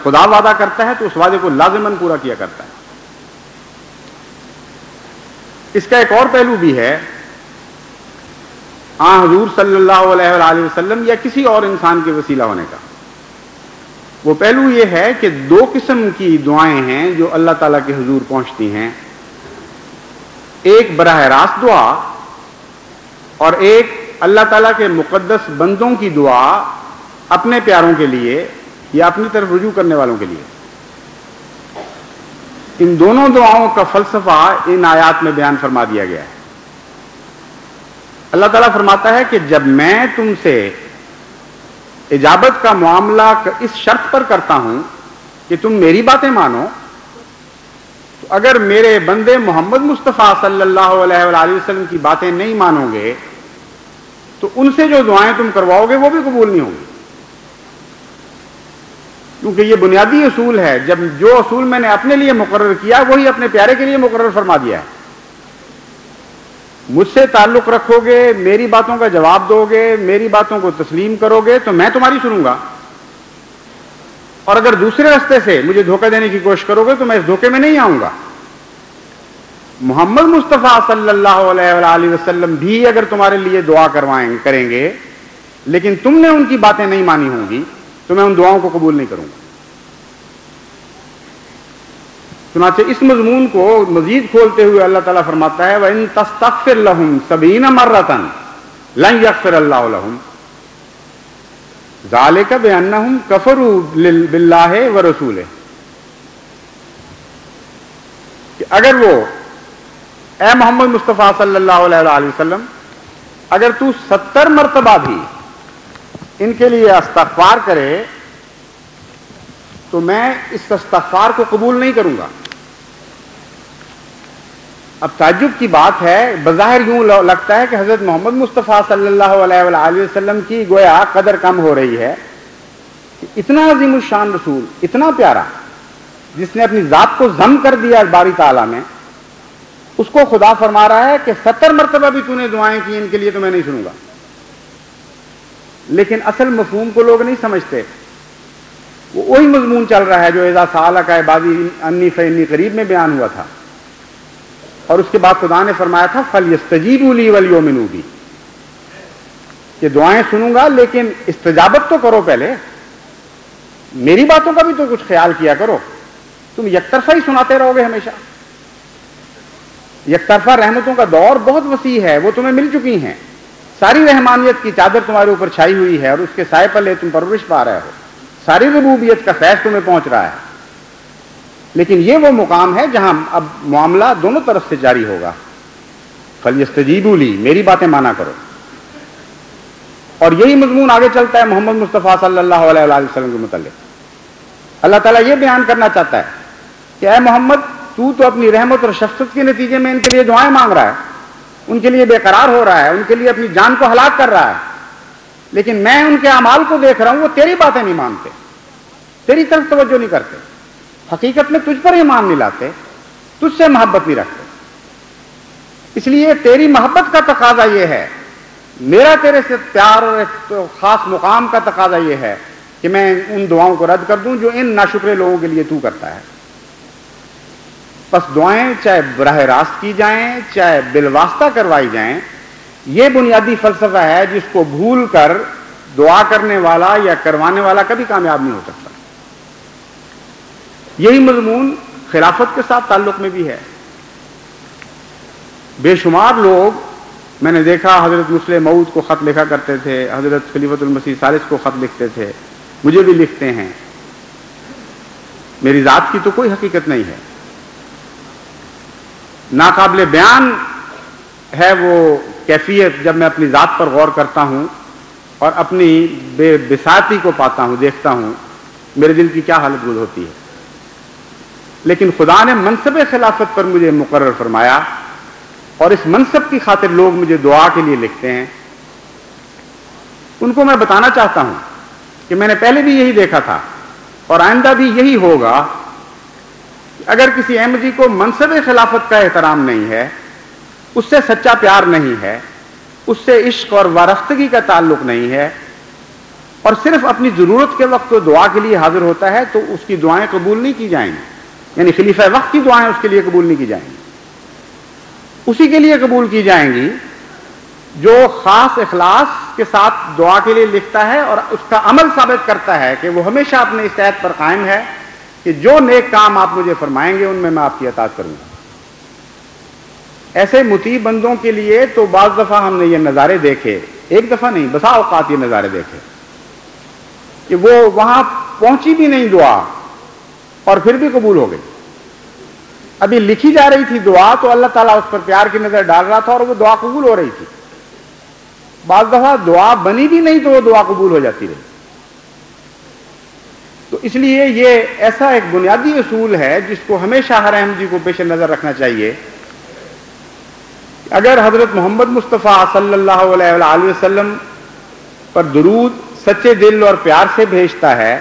خدا وعدہ کرتا ہے تو اس وعدے کو لازماً پورا کیا کرتا ہے۔ اس کا ایک اور پہلو بھی ہے، حضور صلی اللہ علیہ وآلہ وسلم یا کسی اور انسان کے وسیلہ ہونے کا۔ وہ پہلو یہ ہے کہ دو قسم کی دعائیں ہیں جو اللہ تعالیٰ کے حضور پہنچتی ہیں، ایک براہ راست دعا اور ایک اللہ تعالیٰ کے مقدس بندوں کی دعا اپنے پیاروں کے لیے یا اپنی طرف رجوع کرنے والوں کے لیے۔ ان دونوں دعاؤں کا فلسفہ ان آیات میں بیان فرما دیا گیا ہے۔ اللہ تعالیٰ فرماتا ہے کہ جب میں تم سے اجابت کا معاملہ اس شرط پر کرتا ہوں کہ تم میری باتیں مانو، تو اگر میرے بندے محمد مصطفیٰ صلی اللہ علیہ وآلہ وسلم کی باتیں نہیں مانو گے تو ان سے جو دعائیں تم کرواؤ گے وہ بھی قبول نہیں ہوں گی، کیونکہ یہ بنیادی اصول ہے۔ جب جو اصول میں نے اپنے لیے مقرر کیا وہی اپنے پیارے کے لیے مقرر فرما دیا ہے۔ مجھ سے تعلق رکھو گے، میری باتوں کا جواب دو گے، میری باتوں کو تسلیم کرو گے تو میں تمہاری سنوں گا، اور اگر دوسرے راستے سے مجھے دھوکہ دینے کی کوشش کرو گے تو میں اس دھوکے میں نہیں آؤں گا۔ محمد مصطفیٰ صلی اللہ علیہ وآلہ وسلم بھی اگر تمہارے لیے دعا کریں گے لیکن تم نے ان کی باتیں نہیں مانی ہوں گی تو میں ان دعاؤں کو قبول نہیں کروں گا۔ چنانچہ اس مضمون کو مزید کھولتے ہوئے اللہ تعالیٰ فرماتا ہے وَإِن تَسْتَغْفِرْ لَهُمْ 70 مَرَّةً لَن يَغْفِرَ اللَّهُ لَهُمْ ذَلِكَ بِأَنَّهُمْ كَفَرُوا بِاللَّهِ وَرَسُولِهِ، کہ اگر وہ اے محمد مصطفیٰ صلی اللہ علیہ وآلہ وسلم اگر تو 70 مرتبہ بھی ان کے لیے استغفار کرے تو میں اس استغفار کو قبول نہیں کروں گا۔ اب تعجب کی بات ہے، بظاہر یوں لگتا ہے کہ حضرت محمد مصطفیٰ صلی اللہ علیہ وآلہ وسلم کی گویا قدر کم ہو رہی ہے کہ اتنا عظیم الشان رسول، اتنا پیارا، جس نے اپنی ذات کو ضم کر دیا باری تعالیٰ میں، اس کو خدا فرما رہا ہے کہ 70 مرتبہ بھی تو نے دعائیں کی ان کے لیے تو میں نہیں سنوں گا۔ لیکن اصل مفہوم کو لوگ نہیں سمجھتے۔ وہ وہی مضمون چل رہا ہے جو اذا سألک عبادی انی فانی قریب میں بیان ہوا تھا، اور اس کے بعد خدا نے فرمایا تھا فلیستجیبوا لی ولیؤمنوا بی، کہ دعائیں سنوں گا لیکن استجابت تو کرو، پہلے میری باتوں کا بھی تو کچھ خیال کیا کرو۔ تم یک طرفہ ہی سناتے رہو گے ہمیشہ۔ یک طرفہ رحمتوں کا دور بہت وسیع ہے، وہ تمہیں مل چکی ہیں، ساری رحمانیت کی چادر تمہارے اوپر چھائی ہوئی ہے اور اس کے سائے پلے تم پرورش پا رہے ہو، ساری ربوبیت کا فیض تمہیں پہنچ رہا ہے۔ لیکن یہ وہ مقام ہے جہاں اب معاملہ دونوں طرف سے جاری ہوگا، فلیستجیبوا لی، میری باتیں مانا کرو۔ اور یہی مضمون آگے چلتا ہے محمد مصطفیٰ صلی اللہ علیہ وآلہ وسلم کے متعلق۔ اللہ تعالیٰ یہ بیان کرنا چاہتا ہے کہ اے محمد تو اپنی رحمت اور شفقت کے نتیجے میں ان کے لیے دعائیں مانگ رہا ہے، ان کے لیے بے قرار ہو رہا ہے، ان کے لیے اپنی جان کو ہلاک کر رہا ہے، لیکن میں ان کے اعمال کو دیکھ رہا ہوں، وہ تیری باتیں نہیں مانتے، تیری طرف توجہ نہیں کرتے، حقیقت میں تجھ پر ایمان نہیں لاتے، تجھ سے محبت نہیں رکھتے۔ اس لیے تیری محبت کا تقاضا یہ ہے، میرا تیرے سے پیار اور ایک خاص مقام کا تقاضا یہ ہے کہ میں ان دعاؤں کو رد کر دوں جو ان ناشکرے لوگوں کے لیے تو کرتا ہے۔ پس دعائیں چاہے براہ راست کی جائیں چاہے بالواسطہ کروائی جائیں، یہ بنیادی فلسفہ ہے جس کو بھول کر دعا کرنے والا یا کروانے والا کبھی کامیاب نہیں ہو سکتا۔ یہی مضمون خلافت کے ساتھ تعلق میں بھی ہے۔ بے شمار لوگ میں نے دیکھا حضرت مسلم موعود کو خط لکھا کرتے تھے، حضرت خلیفۃ المسیح ثالث کو خط لکھتے تھے، مجھے بھی لکھتے ہیں۔ میری ذات کی تو کوئی حقیقت نہیں ہے، ناقابل بیان ہے وہ کیفیت جب میں اپنی ذات پر غور کرتا ہوں اور اپنی بے بساطی کو پاتا ہوں، دیکھتا ہوں، میرے دل کی کیا حالت گل ہوتی ہے۔ لیکن خدا نے منصب خلافت پر مجھے مقرر فرمایا، اور اس منصب کی خاطر لوگ مجھے دعا کے لیے لکھتے ہیں۔ ان کو میں بتانا چاہتا ہوں کہ میں نے پہلے بھی یہی دیکھا تھا اور آئندہ بھی یہی ہوگا، اگر کسی احمدی کو منصب خلافت کا احترام نہیں ہے، اس سے سچا پیار نہیں ہے، اس سے عشق اور وارفتگی کا تعلق نہیں ہے، اور صرف اپنی ضرورت کے وقت وہ دعا کے لیے حاضر ہوتا ہے تو اس کی دعائیں قبول نہیں کی جائیں گی، یعنی خلیفہ وقت کی دعائیں اس کے لیے قبول نہیں کی جائیں گی، اسی کے لیے قبول کی جائیں گی جو خاص اخلاص کے ساتھ دعا کے لیے لکھتا ہے اور اس کا عمل ثابت کرتا ہے کہ وہ ہمیشہ اپنے اس عہد پر قائم ہے کہ جو نیک کام آپ مجھے فرمائیں گے ان میں آپ کی اطاعت کروں گا۔ ایسے مطیع بندوں کے لیے تو بعض دفعہ ہم نے یہ نظارے دیکھے، ایک دفعہ نہیں بسا اوقات یہ نظارے دیکھے کہ وہ وہاں پہنچی بھی نہیں دعا اور پھر بھی قبول ہو گئی۔ ابھی لکھی جا رہی تھی دعا تو اللہ تعالیٰ اس پر پیار کی نظر ڈال رہا تھا اور وہ دعا قبول ہو رہی تھی۔ بعض دفعہ دعا بنی بھی نہیں تو وہ دعا قبول ہو جاتی رہی۔ تو اس لیے یہ ایسا ایک بنیادی اصول ہے جس کو ہمیشہ ہر احمدی کو پیش نظر رکھنا چاہیے۔ اگر حضرت محمد مصطفیٰ صلی اللہ علیہ وآلہ وسلم پر درود سچے دل اور پیار سے بھیجتا ہے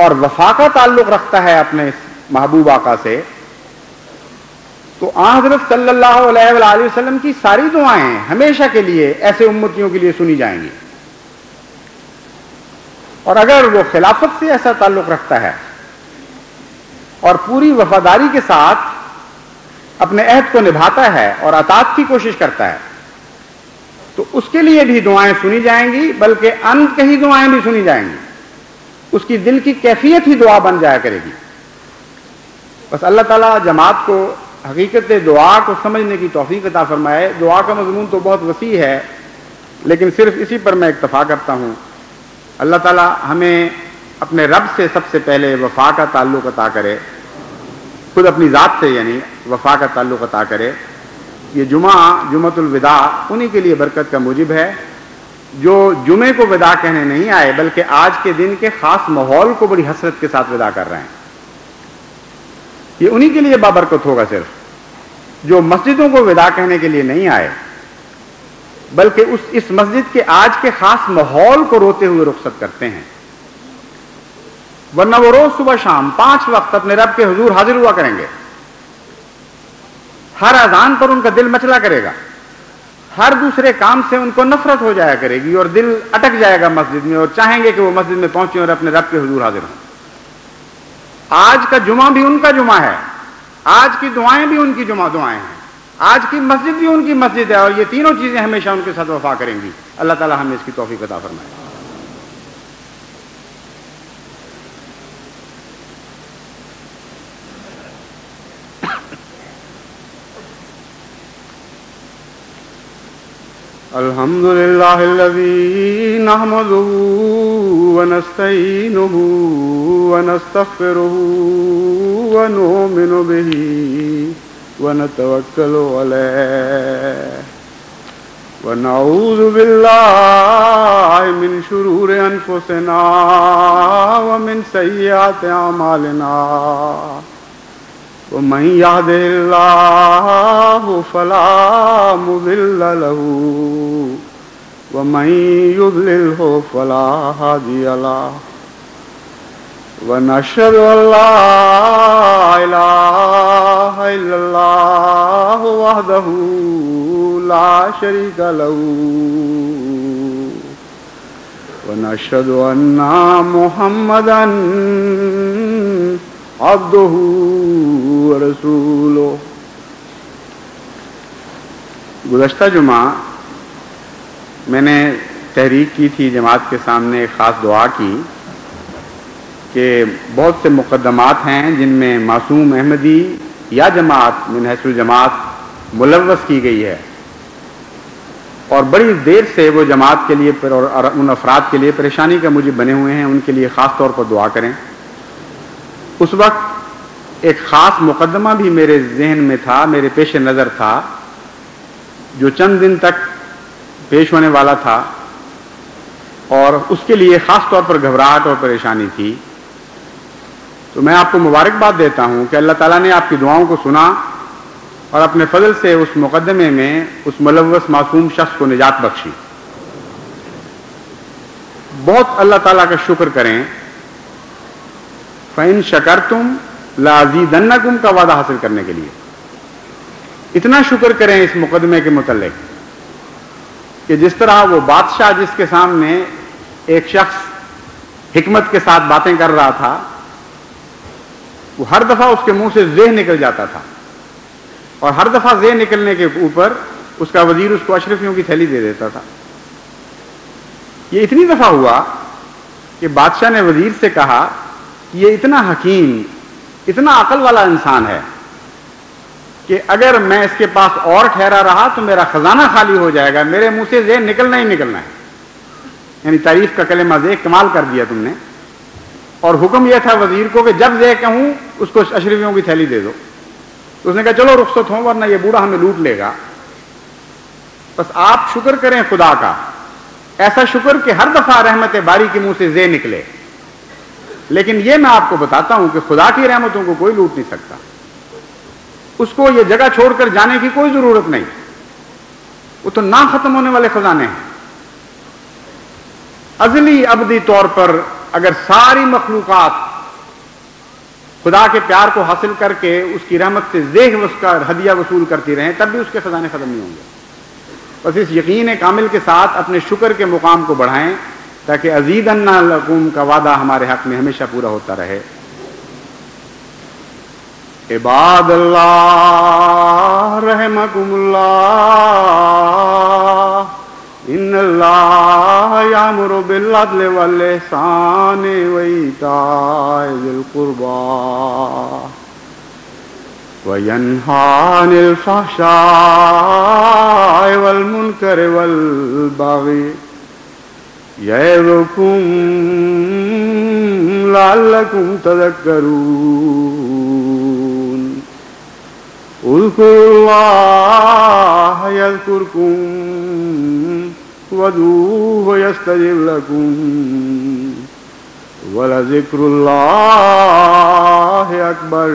اور وفا کا تعلق رکھتا ہے اپنے محبوب آقا سے، تو آن حضرت صلی اللہ علیہ وآلہ وسلم کی ساری دعائیں ہمیشہ کے لیے ایسے امتیوں کے لیے سنی جائیں گی۔ اور اگر وہ خلافت سے ایسا تعلق رکھتا ہے اور پوری وفاداری کے ساتھ اپنے عہد کو نبھاتا ہے اور اطاعت کی کوشش کرتا ہے تو اس کے لیے بھی دعائیں سنی جائیں گی، بلکہ ان کہیں دعائیں بھی سنی جائیں گی، اس کی دل کی کیفیت ہی دعا بن جایا کرے گی۔ بس اللہ تعالیٰ جماعت کو حقیقت دعا کو سمجھنے کی توفیق عطا فرمائے۔ دعا کا مضمون تو بہت وسیع ہے لیکن صرف اسی پر میں اکتفا کرتا ہوں۔ اللہ تعالیٰ ہمیں اپنے رب سے سب سے پہلے وفا کا تعلق عطا کرے، خود اپنی ذات سے یعنی وفا کا تعلق عطا کرے۔ یہ جمعۃ الوداع انہی کے لیے برکت کا موجب ہے جو جمعے کو وداع کہنے نہیں آئے بلکہ آج کے دن کے خاص ماحول کو بڑی حسرت کے ساتھ وداع کر رہے ہیں۔ یہ انہی کے لیے بابرکت ہوگا صرف جو مسجدوں کو وداع کہنے کے لیے نہیں آئے بلکہ اس مسجد کے آج کے خاص ماحول کو روتے ہوئے رخصت کرتے ہیں، ورنہ وہ روز صبح شام 5 وقت اپنے رب کے حضور حاضر ہوا کریں گے۔ ہر اذان پر ان کا دل مچلا کرے گا، ہر دوسرے کام سے ان کو نفرت ہو جایا کرے گی اور دل اٹک جائے گا مسجد میں اور چاہیں گے کہ وہ مسجد میں پہنچیں اور اپنے رب کے حضور حاضر ہوں۔ آج کا جمعہ بھی ان کا جمعہ ہے، آج کی دعائیں بھی ان کی دعائیں ہیں، آج کی مسجد بھی ان کی مسجد ہے، اور یہ تینوں چیزیں ہمیشہ ان کے ساتھ وفا کریں گی۔ اللہ تعالی ہمیں اس کی توفیق عطا فرمائے۔ الحمد للہ الذی نحمده ونستعینه ونستغفره ونؤمن به ونتوکل علیہ ونعوذ باللہ من شرور انفسنا ومن سیئات اعمالنا ومن يهده الله فلا مضل له ومن يضلله فلا هادي له ونشهد أن لا إله إلا الله وحده لا شريك له ونشهد أن محمدا عبده ورسوله۔ گزشتہ جمعہ میں نے تحریک کی تھی جماعت کے سامنے ایک خاص دعا کی کہ بہت سے مقدمات ہیں جن میں معصوم احمدی یا جماعت من حیث الجماعت ملوث کی گئی ہے اور بڑی دیر سے وہ جماعت کے لیے اور ان افراد کے لیے پریشانی کا موجب بنے ہوئے ہیں، ان کے لیے خاص طور پر دعا کریں۔ اس وقت ایک خاص مقدمہ بھی میرے ذہن میں تھا، میرے پیش نظر تھا، جو چند دن تک پیش ہونے والا تھا اور اس کے لیے خاص طور پر گھبراہٹ اور پریشانی تھی۔ تو میں آپ کو مبارکباد دیتا ہوں کہ اللہ تعالیٰ نے آپ کی دعاؤں کو سنا اور اپنے فضل سے اس مقدمے میں اس ملوث معصوم شخص کو نجات بخشی۔ بہت اللہ تعالیٰ کا شکر کریں۔ فَإِن شَكَرْتُمْ لَأَزِيدَنَّكُمْ کا وعدہ حاصل کرنے کے لیے اتنا شکر کریں اس مقدمے کے متعلق کہ جس طرح وہ بادشاہ جس کے سامنے ایک شخص حکمت کے ساتھ باتیں کر رہا تھا، وہ ہر دفعہ اس کے منہ سے زہ نکل جاتا تھا، اور ہر دفعہ زہ نکلنے کے اوپر اس کا وزیر اس کو اشرفیوں کی تھیلی دے دیتا تھا۔ یہ اتنی دفعہ ہوا کہ بادشاہ نے وزیر سے کہا کہ یہ اتنا حکیم، اتنا عقل والا انسان ہے کہ اگر میں اس کے پاس اور ٹھہرا رہا تو میرا خزانہ خالی ہو جائے گا، میرے منہ سے زہ نکلنا ہی نکلنا ہے۔ یعنی تعریف کا کلمہ زہ کمال کر دیا تم نے، اور حکم یہ تھا وزیر کو کہ جب زہ کہوں اس کو اشرفیوں کی تھیلی دے دو۔ اس نے کہا چلو رخصت ہوں ورنہ یہ بوڑھا ہمیں لوٹ لے گا۔ بس آپ شکر کریں خدا کا، ایسا شکر کہ ہر دفعہ رحمت باری کے منہ سے زہ نکلے، لیکن یہ میں آپ کو بتاتا ہوں کہ خدا کی رحمتوں کو کوئی لوٹ نہیں سکتا، اس کو یہ جگہ چھوڑ کر جانے کی کوئی ضرورت نہیں، وہ تو نہ ختم ہونے والے خزانے ہیں۔ ازلی ابدی طور پر اگر ساری مخلوقات خدا کے پیار کو حاصل کر کے اس کی رحمت سے زہ اس کا ہدیہ وصول کرتی رہیں تب بھی اس کے خزانے ختم نہیں ہوں گے۔ بس اس یقین کامل کے ساتھ اپنے شکر کے مقام کو بڑھائیں تاکہ ازیدن لکم کا وعدہ ہمارے حق میں ہمیشہ پورا ہوتا رہے۔ عباد اللہ رحمکم اللہ ان اللہ یامر بالعدل والاحسان وایتاء ذی القربی وینہی عن الفحشاء والمنکر والبغی یعظکم لعلکم تذکرون اذکروا اللہ یذکرکم وادعوہ یستجب لکم ولذکر اللہ اکبر۔